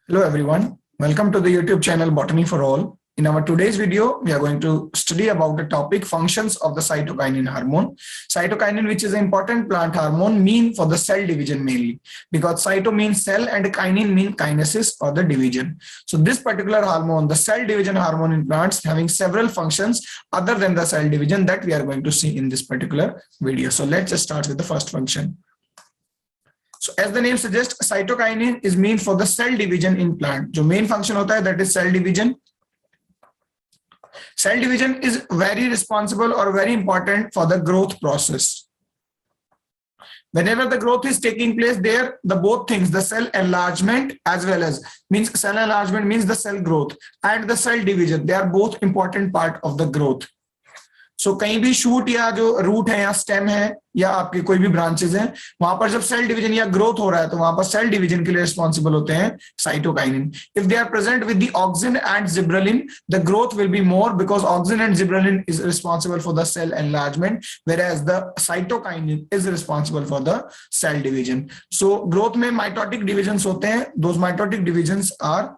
Hello everyone, welcome to the YouTube channel Botany for All. In our today's video, we are going to study about the topic functions of the cytokinin hormone. Cytokinin, which is an important plant hormone, mean for the cell division mainly, because cyto means cell and kinin means kinesis or the division. So this particular hormone, the cell division hormone in plants, having several functions other than the cell division that we are going to see in this particular video. So let's just start with the first function. So as the name suggests, cytokinin is mean for the cell division in plant. जो main function होता है, that is cell division. Cell division is very responsible or very important for the growth process. Whenever the growth is taking place there, the both things, the cell enlargement as well as means cell enlargement means the cell growth and the cell division, they are both important part of the growth. सो कहीं भी shoot या जो root है या stem है या आपके कोई भी ब्रांचेस हैं, वहां पर जब सेल डिवीजन या ग्रोथ हो रहा है तो वहां पर सेल डिवीजन के लिए रिस्पॉन्सिबल होते हैं cytokinin. If they are present with the auxin and gibberellin, the growth will be more because auxin and gibberellin is responsible for the cell enlargement, whereas the cytokinin is responsible for the cell division. So growth में mitotic divisions होते हैं. Those mitotic divisions are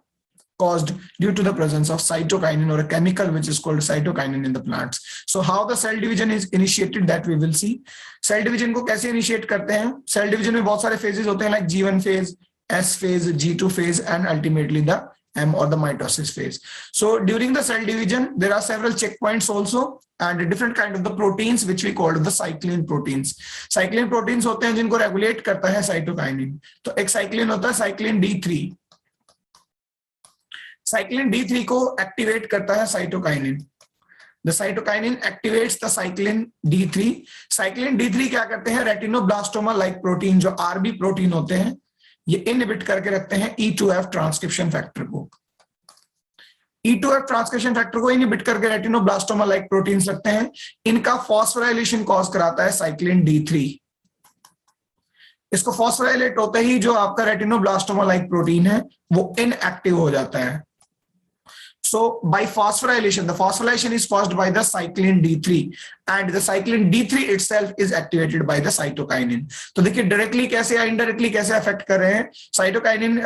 caused due to the presence of cytokinin or a chemical which is called cytokinin in the plants. So how the cell division is initiated, that we will see. Cell division को कैसे initiate करते हैं? Cell division में बहुत सारे phases होते हैं like G1 phase, S phase, G2 phase and ultimately the M or the mitosis phase. So during the cell division there are several checkpoints also and different kind of the proteins which we call the cyclin proteins. Cyclin proteins होते हैं जिनको regulate करता है cytokinin. तो एक cyclin होता है cyclin D3. Cyclin D3 को एक्टिवेट करता है cytokinin. The cytokinin activates the cyclin D3. Cyclin D3 क्या करते हैं? रेटिनोब्लास्टोमा लाइक प्रोटीन जो आरबी प्रोटीन होते हैं, ये इनहिबिट करके रखते हैं E2F ट्रांसक्रिप्शन फैक्टर को. E2F ट्रांसक्रिप्शन फैक्टर को इनहिबिट करके रेटिनोब्लास्टोमा लाइक प्रोटीन्स रखते हैं. इनका फॉस्फोराइलेशन कॉज कराता है साइक्लिन D3. इसको फॉस्फोराइलेट होते ही जो आपका रेटिनोब्लास्टोमा लाइक प्रोटीन है वो इनएक्टिव हो जाता है. So by phosphorylation, the phosphorylation is caused by the cyclin D3 and the cyclin D3 itself is activated by the cytokinin. तो देखिए डायरेक्टली कैसे या इनडायरेक्टली कैसे अफेक्ट कर रहे हैं. साइटोकाइनिन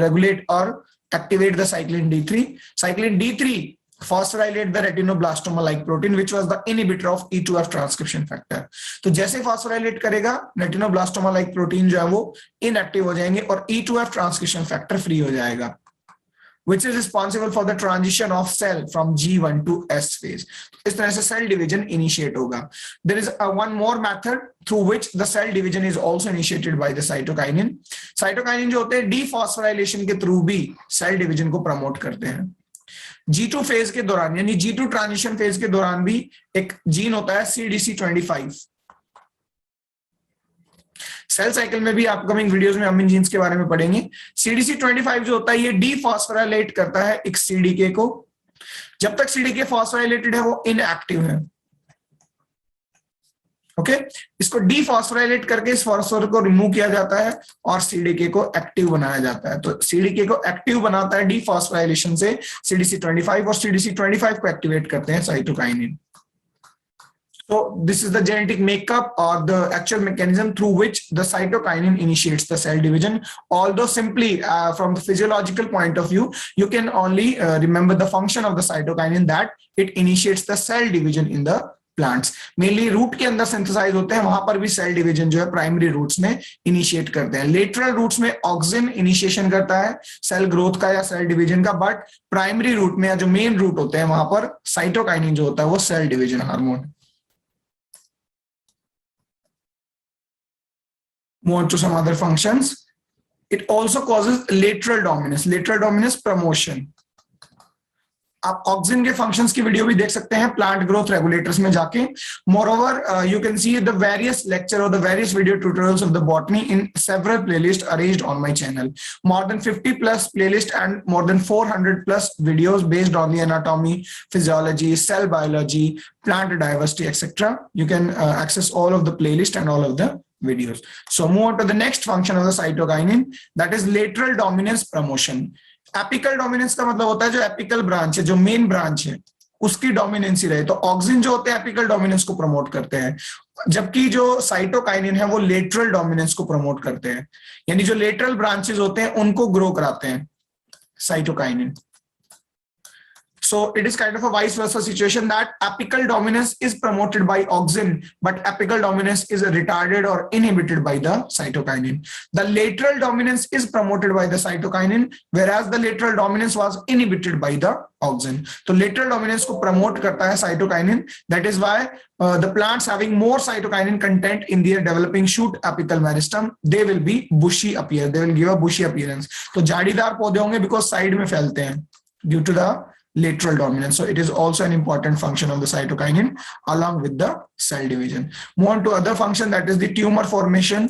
रेगुलेट और activate the cyclin D3. cyclin D3 phosphorylate the retinoblastoma like protein which was the inhibitor of E2F transcription factor. तो जैसे phosphorylate करेगा retinoblastoma like protein जो है वो inactive हो जाएंगे और E2F transcription factor free हो जाएगा, which is responsible for the transition of cell from G1 to S phase. इस तरह से cell division initiate होगा. There is one more method through which the cell division is also initiated by the cytokinin. Cytokinin जो होते हैं dephosphorylation के through भी cell division को promote करते हैं. G2 फेज के दौरान यानी G2 ट्रांजिशन फेज के दौरान भी एक जीन होता है CDC25. सेल साइकिल में भी अपकमिंग वीडियोस में हम इन जीन्स के बारे में पढ़ेंगे. CDC25 जो होता है ये डीफॉस्फोराइलेट करता है एक CDK को. जब तक CDK फॉस्फोराइलेटेड है वो इनएक्टिव है. ओके इसको डीफॉस्फोराइलेट करके इस फॉस्फोर को रिमूव किया जाता है और CDK को एक्टिव बनाया जाता है. तो CDK को एक्टिव बनाता है डीफॉस्फोराइलेशन से CDC25 और CDC25 को एक्टिवेट करते हैं cytokinin. So this is the genetic makeup or the actual mechanism through which the cytokinin initiates the cell division. Although simply from the physiological point of view, you can only remember the function of the cytokinin that it initiates the cell division in the plants. Mainly root के अंदर synthesize होते हैं, वहां पर भी cell division जो है primary roots में initiate करते हैं. Lateral roots में auxin initiation करता है cell growth का या cell division का, but primary root में या जो main root होते हैं वहां पर cytokinin जो होता है वो cell division hormone. Move on to some other functions. It also causes lateral dominance promotion. आप ऑक्सिन के फंक्शंस की वीडियो भी देख सकते हैं प्लांट ग्रोथ रेगुलेटर्स में जाके. Moreover, you can see the various lecture or the various video tutorials of the botany in several playlists arranged on my channel. More than 50 plus playlists and more than 400 plus videos based on the anatomy, physiology, cell biology, plant diversity, etc. You can access all of the playlist and all of the videos. So move on to the next function of the cytokinin, that is lateral dominance promotion. Apical dominance का मतलब होता है जो apical branch है, जो main branch है, उसकी dominancy रहे. तो ऑक्सिन जो होते हैं एपिकल डोमिनेंस को प्रमोट करते हैं, जबकि जो साइटोकाइनिन है वो लेटरल डोमिनेंस को प्रमोट करते हैं, यानी जो लेटरल ब्रांचेस होते हैं उनको ग्रो कराते हैं. cytokinin. So it is kind of a vice versa situation that apical dominance is promoted by auxin, but apical dominance is retarded or inhibited by the cytokinin. The lateral dominance is promoted by the cytokinin, whereas the lateral dominance was inhibited by the auxin. So lateral dominance को promote करता है cytokinin. That is why the plants having more cytokinin content in their developing shoot apical meristem, they will be bushy appear. They will give a bushy appearance. तो झाड़ीदार पौधे होंगे because side में फैलते हैं due to the lateral dominance. So it is also an important function of the cytokinin along with the cell division. Move on to other function, that is the tumor formation.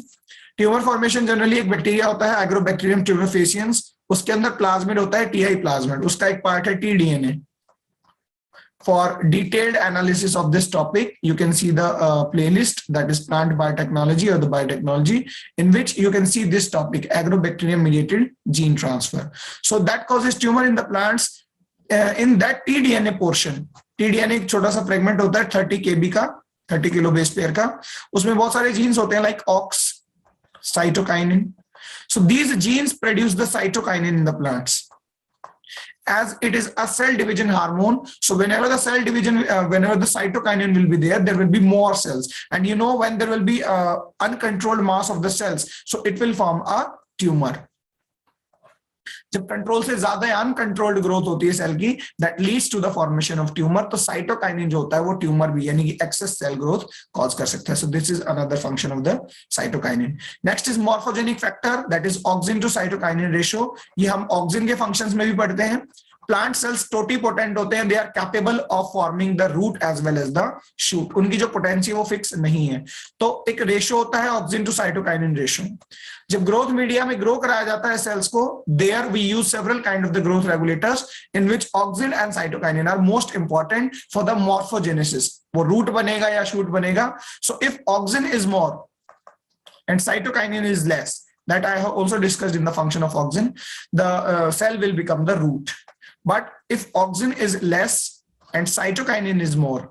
Tumor formation generally एक bacteria होता है Agrobacterium tumefaciens, उसके अंदर plasmid होता है TI plasmid, उसका एक part है tDNA. For detailed analysis of this topic, you can see the playlist, that is plant biotechnology or the biotechnology, in which you can see this topic, Agrobacterium mediated gene transfer. So that causes tumor in the plants. In that tDNA portion, tDNA एक छोटा सा fragment होता है 30 kb का, 30 kilo base pair का, उसमें बहुत सारे जीन्स होते हैं like OX, cytokinin. So these genes produce the cytokinin in the plants. As it is a cell division hormone, so whenever the cell division, whenever the cytokinin will be there will be more cells. And you know, when there will be uncontrolled mass of the cells, so it will form a tumor. जब control से ज्यादा uncontrolled growth होती है cell की, that leads to the formation of tumour. तो cytokinin जो होता है वो ट्यूमर भी यानी कि एक्सेस सेल ग्रोथ कॉज कर सकता है. So this is another function of the cytokinin. Next is morphogenic factor, that is auxin to cytokinin ratio. ये हम ऑक्सिन के फंक्शंस में भी पढ़ते हैं. प्लांट सेल्स टोटीपोटेंट होते हैं, they are capable of forming the root as well as the shoot. उनकी जो पोटेंसी वो फिक्स नहीं है. तो एक रेशियो होता है ऑक्सिन टू साइटोकाइनिन रेशियो. जब ग्रोथ मीडिया में ग्रो कराया जाता है सेल्स को, there we use several kind of the growth regulators in which auxin and cytokinin are most important for the morphogenesis. वो रूट बनेगा या शूट बनेगा. So if auxin is more and cytokinin is less, that I have also discussed in the function of auxin, the cell will become the root. But if auxin is less and cytokinin is more,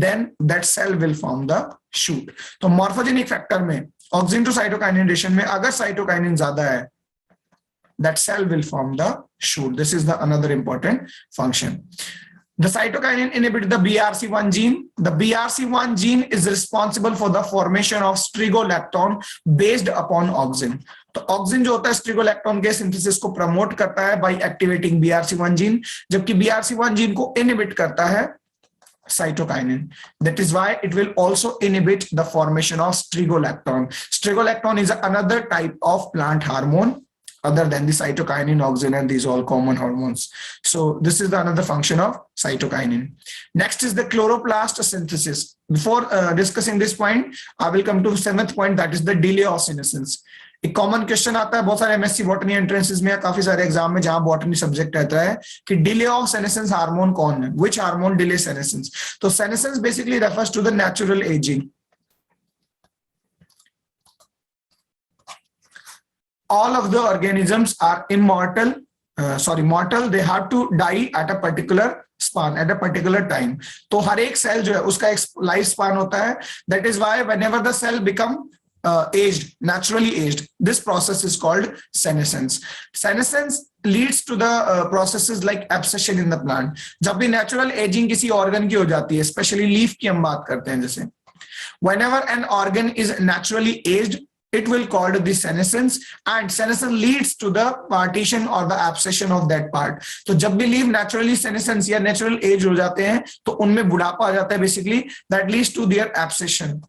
then that cell will form the shoot. तो morphogenic factor में auxin to cytokinin ratio में अगर cytokinin ज्यादा है, that cell will form the shoot. This is the another important function. The cytokinin inhibits the BRC1 gene. The BRC1 gene is responsible for the formation of strigolactone based upon auxin. तो auxin जो होता है strigolactone के synthesis को promote करता है by activating BRC1 gene, जबकि BRC1 gene को inhibit करता है cytokinin. That is why it will also inhibit the formation of strigolactone. Strigolactone is another type of plant hormone other than the cytokinin, auxin, and these all common hormones. So this is the another function of cytokinin. Next is the chloroplast synthesis. Before discussing this point, I will come to 7th point, that is the delay of senescence. एक common question आता है बहुत सारे MSc botany entrances में, काफी सारे exam में जहां बॉटनी सब्जेक्ट रहता है कि डिले ऑफ सेनेसेंस हार्मोन कौन है, व्हिच हार्मोन डिले सेनेसेंस. तो senescence basically refers to the natural ageing. All of the organisms are mortal. They have to die at a particular span, at a particular time. तो हर एक cell जो है उसका एक life span होता है. That is why whenever the cell become aged, naturally aged, this process is called senescence. Senescence leads to the processes like abscission in the plant. जब भी natural aging किसी organ की हो जाती है, especially leaf की हम बात करते हैं, जैसे whenever an organ is naturally aged, it will called the senescence, and senescence leads to the partition or the abscission of that part. तो जब भी लीव naturally senescence या natural age हो जाते हैं तो उनमें बुढ़ापा आ जाता है, basically that leads to their abscission.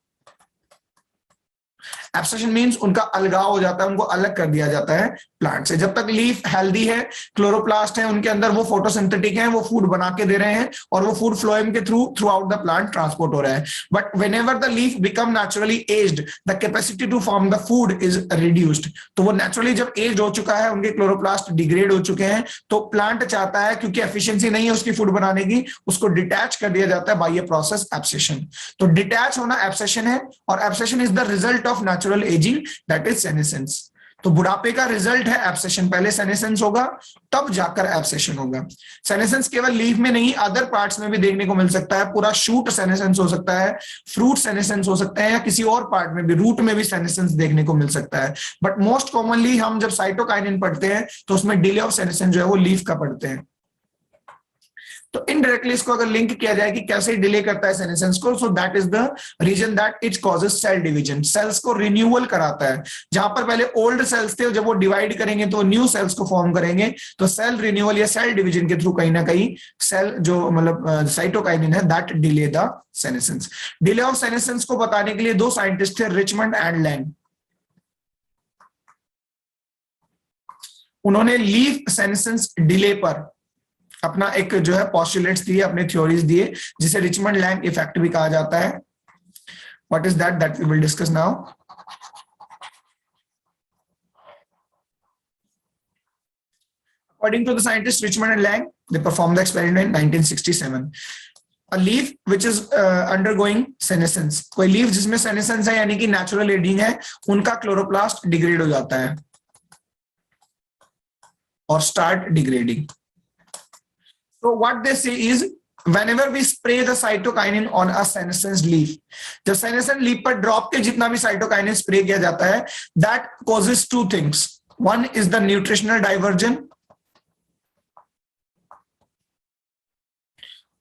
Abscission means उनका अलगाव हो जाता है, उनको अलग कर दिया जाता है प्लांट से. जब तक लीफ हेल्दी है, क्लोरोप्लास्ट है उनके अंदर, वो फोटोसिंथेटिक है, वो फूड बना के दे रहे हैं और वो फूड फ्लोएम के throughout the plant transport हो रहा है. But whenever the leaf become naturally aged, the capacity to form the food is reduced. तो वो नेचुरली जब एज्ड हो चुका है, उनके क्लोरोप्लास्ट डिग्रेड हो चुके हैं, तो प्लांट चाहता है, क्योंकि एफिशिएंसी नहीं है उसकी फूड बनाने की, उसको डिटैच कर दिया जाता है बाय ए प्रोसेस एब्सेशन. तो डिटैच होना एब्सेशन है, और abscission is the result of natural ageing, that is senescence. तो बुढ़ापे का रिजल्ट है एब्सेशन, पहले सेनेसेंस होगा तब जाकर एब्सेशन होगा। सेनेसेंस केवल लीफ में नहीं, अदर पार्ट्स में भी देखने को मिल सकता है, पूरा शूट सेनेसेंस हो सकता है, फ्रूट सेनेसेंस हो सकता है, या किसी और पार्ट में भी, रूट में भी सेनेसेंस देखने को मिल सकता है। बट मोस्ट कॉमनली हम जब साइटोकाइनिन पढ़ते हैं तो उसमें डिले ऑफ सेनेसेंस जो है वो लीफ का पढ़ते हैं। तो इनडायरेक्टली इसको अगर लिंक किया जाए कि कैसे डिले करता है सेनेसेंस को, so that is the reason that it causes cell division, cells को रिन्यूअल कराता है। जहां पर पहले ओल्ड सेल्स थे, जब वो डिवाइड करेंगे तो न्यू सेल्स को फॉर्म करेंगे, तो सेल रिन्यूअल या सेल डिवीजन के थ्रू कहीं ना कहीं सेल जो मतलब साइटोकाइनिन है that delay the senescence. Delay of senescence को बताने के लिए दो साइंटिस्ट थे, रिचमंड एंड लैंग। उन्होंने लीफ सेनेसेंस डिले पर अपना एक जो है पॉस्टुलेट्स दिए, अपने थ्योरीज दिए, जिसे रिचमंड लैंग इफेक्ट भी कहा जाता है। What is that we will discuss now. According to the scientists Richmond and Lang, they performed the experiment in 1967. A leaf which is undergoing senescence, कोई लीफ जिसमें senescence है यानी कि नेचुरल एजिंग है, उनका क्लोरोप्लास्ट डिग्रेड हो जाता है और start degrading. So what they say is, whenever we spray the cytokinin on a senescent leaf, जब senescent leaf पर ड्रॉप के जितना भी cytokinin स्प्रे किया जाता है, that causes two things. One is the nutritional diversion.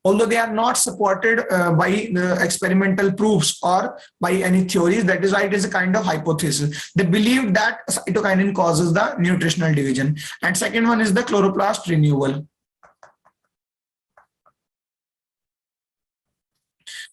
Although they are not supported by the experimental proofs or by any theories, that is why it is a kind of hypothesis. They believe that cytokinin causes the nutritional division. And second one is the chloroplast renewal.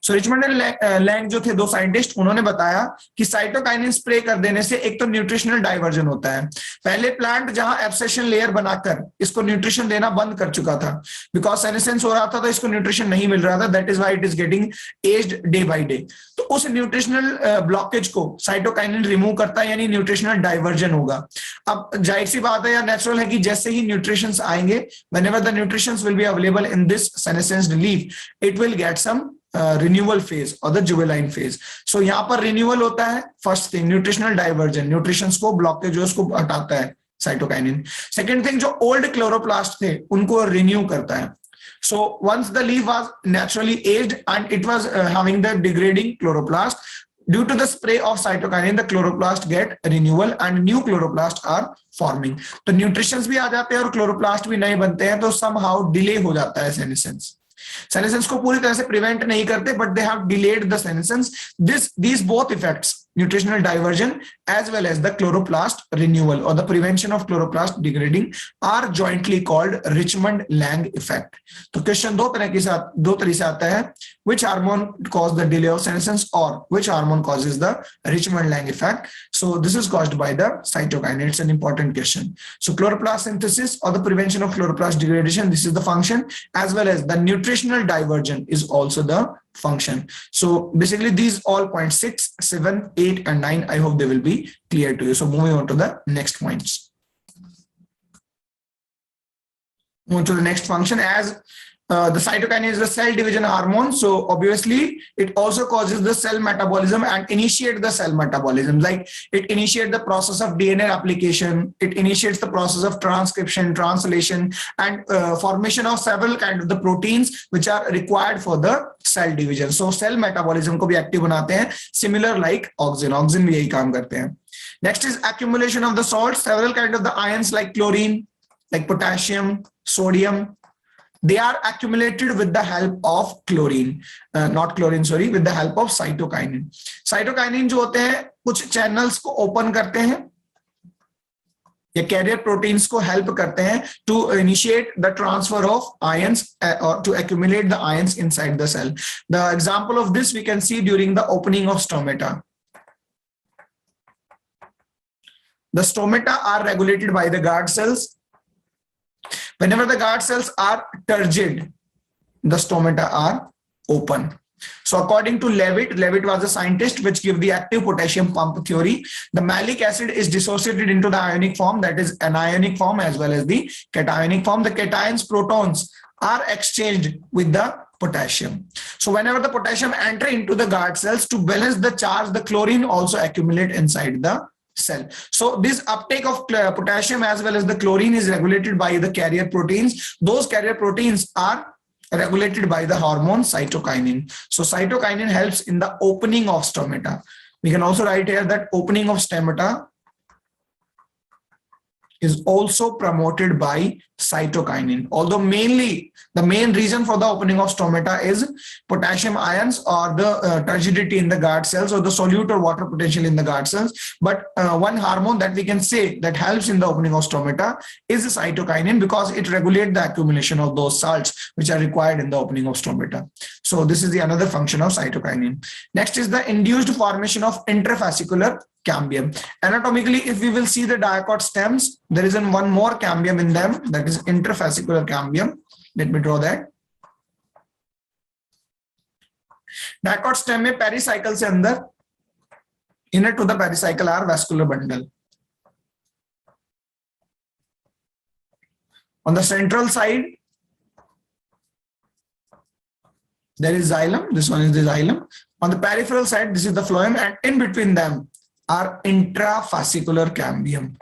So Richmond and Lang जो थे दो scientist, उन्होंने बताया कि cytokinin spray कर देने से एक तो न्यूट्रिशनल डाइवर्जन होता है। पहले प्लांट जहां एब्सेशन लेयर बनाकर इसको न्यूट्रिशन देना बंद कर चुका था, बिकॉज सेनेसेंस हो रहा था तो इसको न्यूट्रिशन नहीं मिल रहा था, that is why it is getting aged day by day. तो उस न्यूट्रिशनल ब्लॉकेज को साइटोकाइनिन रिमूव करता है, यानी न्यूट्रिशनल डाइवर्जन होगा। अब जाहिर सी बात है या नेचुरल है कि जैसे ही न्यूट्रिशंस आएंगे, whenever the nutritions will be available in this senesced leaf, it will get some renewal phase और द जुवेलाइन फेज। सो यहाँ पर रिन्यूअल होता है, first thing nutritional diversion, nutritions को ब्लॉकेज जो उसको हटाता है साइटोकाइनिन। सेकंड थिंग, जो ओल्ड क्लोरोप्लास्ट थे उनको रिन्यू करता है। So once the leaf was naturally aged and it was having the degrading chloroplast, due to the spray of cytokinin, the chloroplast get renewal and new chloroplast are forming. तो nutritions भी आ जाते हैं और chloroplast भी नए बनते हैं, तो somehow delay हो जाता है senescence. Senescence को पूरी तरह से प्रिवेंट नहीं करते, but they have delayed the senescence. These both effects, nutritional diversion as well as the chloroplast renewal or the prevention of chloroplast degrading, are jointly called Richmond-Lang effect. तो question दो तरह से आता है, which hormone causes the delay of senescence or which hormone causes the Richmond-Lang effect. So this is caused by the cytokinin. It's an important question. So chloroplast synthesis or the prevention of chloroplast degradation, this is the function, as well as the nutritional diversion is also the function. So basically these all points 6, 7, 8 and 9, I hope they will be clear to you. So moving on to the next points. Move to the next function. As the cytokinin is the cell division hormone, so obviously it also causes the cell metabolism and initiate the cell metabolism. Like it initiates the process of DNA replication, it initiates the process of transcription, translation, and formation of several kind of the proteins which are required for the cell division. So cell metabolism को भी active बनाते हैं, similar like auxin भी यही काम करते हैं. Next is accumulation of the salts. Several kind of the ions like chlorine, like potassium, sodium, they are accumulated with the help of with the help of cytokinin. Cytokinin जो होते हैं कुछ channels को open करते हैं या carrier proteins को help करते हैं to initiate the transfer of ions or to accumulate the ions inside the cell. The example of this we can see during the opening of stomata. The stomata are regulated by the guard cells. Whenever the guard cells are turgid, the stomata are open. So according to Levitt was a scientist which gave the active potassium pump theory. The malic acid is dissociated into the ionic form, that is anionic form, as well as the cationic form. The cations, protons, are exchanged with the potassium. So whenever the potassium enter into the guard cells, to balance the charge, the chlorine also accumulate inside the cell. So this uptake of potassium as well as the chlorine is regulated by the carrier proteins. Those carrier proteins are regulated by the hormone cytokinin. So cytokinin helps in the opening of stomata. We can also write here that opening of stomata is also promoted by cytokinin. Although mainly the main reason for the opening of stomata is potassium ions or the turgidity in the guard cells or the solute or water potential in the guard cells. But one hormone that we can say that helps in the opening of stomata is the cytokinin, because it regulates the accumulation of those salts which are required in the opening of stomata. So this is the another function of cytokinin. Next is the induced formation of intrafascicular cambium. Anatomically, if we will see the dicot stems, there is one more cambium in them, that is intrafascicular cambium. Let me draw that. Dicot stem में pericycle से अंदर, inner to the pericycle are vascular bundle. On the central side, there is xylem. This one is the xylem. On the peripheral side, this is the phloem, and in between them are intrafascicular cambium.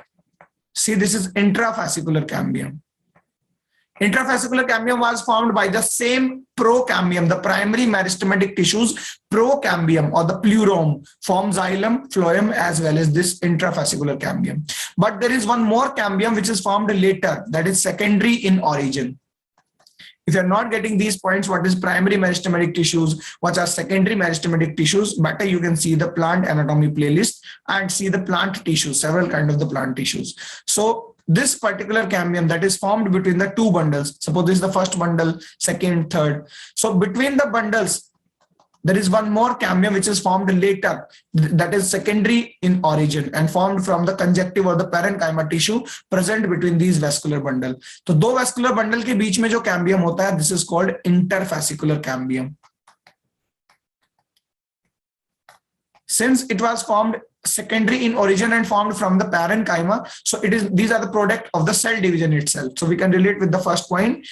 See, this is intrafascicular cambium. Intrafascicular cambium was formed by the same procambium, the primary meristematic tissues, procambium or the pleurome forms xylem, phloem as well as this intrafascicular cambium. But there is one more cambium which is formed later, that is secondary in origin. If you are not getting these points, what is primary meristematic tissues, what are secondary meristematic tissues, better you can see the plant anatomy playlist and see the plant tissues, several kinds of the plant tissues. So this particular cambium that is formed between the two bundles, suppose this is the first bundle, second, third. So between the bundles, there is one more cambium which is formed later, that is secondary in origin and formed from the conjunctive or the parenchyma tissue present between these vascular bundle. तो दो vascular bundle के बीच में जो cambium होता है, this is called interfascicular cambium. Since it was formed secondary in origin and formed from the parenchyma, so these are the product of the cell division itself. So we can relate with the first point.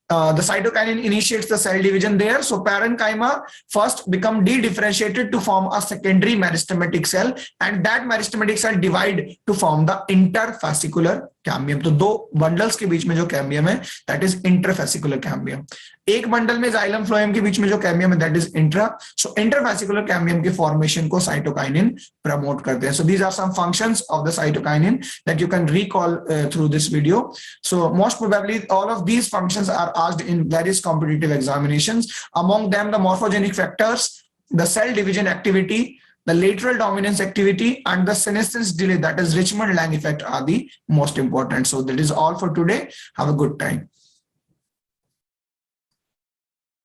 The cytokinin initiates the cell division there. So parenchyma first become de-differentiated to form a secondary meristematic cell, and that meristematic cell divide to form the interfascicular cambium. तो दो bundles के बीच में जो cambium है, that is interfascicular cambium. एक bundle में xylem phloem के बीच में जो cambium है, that is intra. So interfascicular cambium के formation को cytokinin promote करते हैं. So these are some functions of the cytokinin that you can recall through this video. So most probably all of these functions are asked in various competitive examinations. Among them, the morphogenic factors, the cell division activity, the lateral dominance activity, and the senescence delay, that is Richmond-Lang effect, are the most important. So that is all for today. Have a good time.